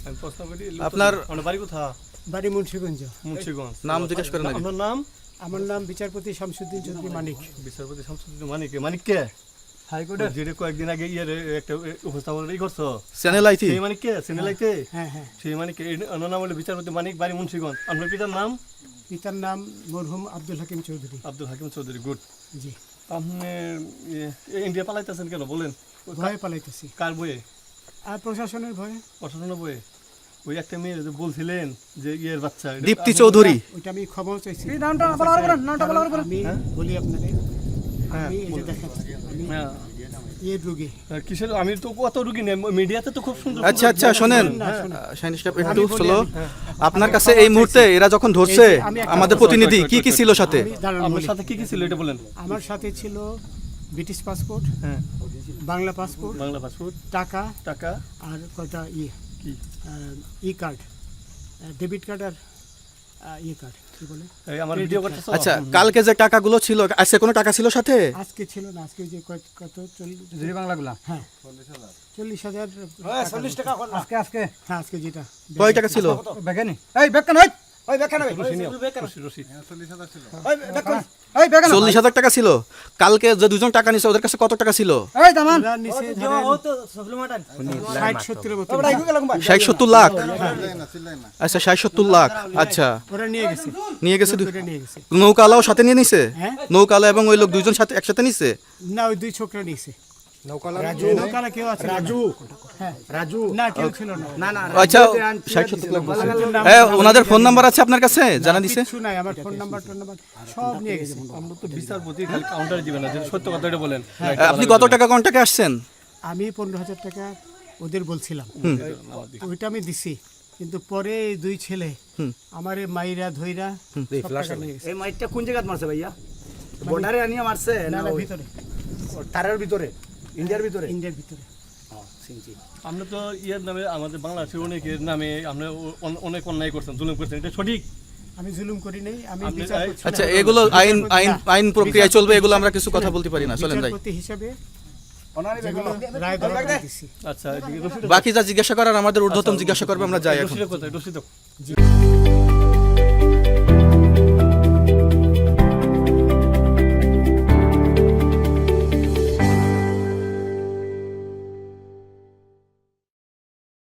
আমি প্রশ্ন করি আপনার বাড়ি কোথায়? বাড়ি মুন্সিগঞ্জ। মুন্সিগঞ্জ। নাম জিজ্ঞেস করেন আগে। আপনার নাম? আমার নাম বিচারপতি শামসুদ্দিন চৌধুরী মানিক। বিচারপতি শামসুদ্দিন মানিক। মানিক কে? হাইকোর্টের যেটা কয়েকদিন আগে একটা উপস্থাপন করছো চ্যানেল আইতি। সেই মানিক কে? চ্যানেল আইতে? হ্যাঁ হ্যাঁ। সেই মানিক ওনার নাম হলো বিচারপতি মানিক, বাড়ি মুন্সিগঞ্জ। আপনার পিতার নাম? পিতার নাম মরহুম আব্দুল হাকিম চৌধুরী। আব্দুল হাকিম চৌধুরী। গুড। জি। আপনি ইন্ডিয়া পালাইতেছেন কেন বলেন? ভয়ে পালাইতেছি। কার বইয়ে? আর প্রশাসনের ভয়ে। প্রশাসনের বইয়ে? ওই একটা মেয়ে যে বলছিলেন যে ইয়ের বাচ্চা, দীপ্তি চৌধুরী। ওইটা আমি ক্ষমাও চাইছি। নামটা বলার আমি বলি আপনাদের, আমি এই যে দেখাচ্ছি আমি হ্যাঁ। এই রোগী। কিসের? আমি তো কত রুগী নেই, মিডিয়াতে তো খুব সুন্দর। আচ্ছা আচ্ছা শোনেন শাহিন সাহেব একটু বলি, স্লো। হ্যাঁ। আপনার কাছে এই মুহূর্তে এরা যখন ধরছে আমি একটা আমাদের কথা প্রতিনিধি কি কি ছিল সাথে? আমি দাঁড়ান আপনার বলি। সাথে কি কি ছিল এটা বলেন। আমার সাথে ছিল ব্রিটিশ পাসপোর্ট, হ্যাঁ, বাংলা পাসপোর্ট, বাংলা পাসপোর্ট, টাকা টাকা, আর কয়টা কি ই কার্ড, ডেবিট কার্ড আর ই কার্ড কি বলে। এই আমার ভিডিও করতেছো? আচ্ছা কালকে যে টাকাগুলো ছিল আজকে কোনো টাকা ছিল সাথে? আজকে ছিল না, আজকে যে কত 40 বাংলাগুলা। হ্যাঁ 40,000 40 টাকা আজকে হ্যাঁ আজকে যেটা কয় টাকা ছিল? বেগানি এই বেকান হই ওই বেকান হই রশি, রশি। ওই বেকান এই বেকান 40,000 টাকা ছিল। কালকে যে দুজন টাকা নিছে ওদের কাছে কত টাকা ছিল? এই দামান ওরা নিচে ধরেন 60-70 মতো 60-70 লাখ। আচ্ছা 60-70 লাখ। আচ্ছা ওরা নিয়ে গেছে, নিয়ে গেছে। ওরা নিয়ে গেছে। নৌকালাও সাথে নিয়ে নিছে? হ্যাঁ নৌকালা এবং ওই লোক দুইজন সাথে একসাথে নিছে? না, ওই দুই ছোকরা নিয়েছে। নৌকালা কেউ আছে? হ্যাঁ রাজু না, কেউ ছিল না। না আচ্ছা 60-70 লাখ বলছে। হ্যাঁ ওনাদের ফোন নাম্বার আছে আপনার কাছে? জানা দিছে? কিছু নাই, আমার ফোন নাম্বার সব নিয়ে গেছে। আমরা তো বিচারপতি খালি কাউন্টারে দিবেন না, যেটা সত্য কথা এটা বলেন। আপনি কত টাকা কন্টাক্টে আসছেন? আমি 15,000 টাকা ওদের বলছিলাম, ওইটা আমি দিছি। কিন্তু পরে এই দুই ছেলে আমার এই মাইরা ধইরা সব টাকা নিয়ে গেছে। এই মাইটটা কোন জায়গায় মারছে ভাইয়া? বর্ডারে আনিয়া মারছে না না না, ওই ভিতরে, তারের ভিতরে, ইন্ডিয়ার ভিতরে? ইন্ডিয়ার ভিতরে। সিনজি আমরা তো ইয়ের নামে, আমাদের বাংলাদেশের অনেকের নামে আমরা অনেক অন্যায় করছেন, জুলুম করছেন, এটা সঠিক? আমি জুলুম করি নাই, আমি আপনি- বিচার করছি না। আচ্ছা এগুলো আইন আইন আইন প্রক্রিয়ায় চলবে, এগুলো আমরা কিছু কথা বলতে পারি না। চলেন যাই। বিচারপতি হিসাবে ওনারই যেগুলো বেকান রায় দেওয়া দিছি। আচ্ছা, এদিকে রশিদ, বাকি যা জিজ্ঞাসা করার আমাদের ঊর্ধ্বতন জিজ্ঞাসা করবে, আমরা যাই এখন। রশিদ কোথায়? রশিদ। জি।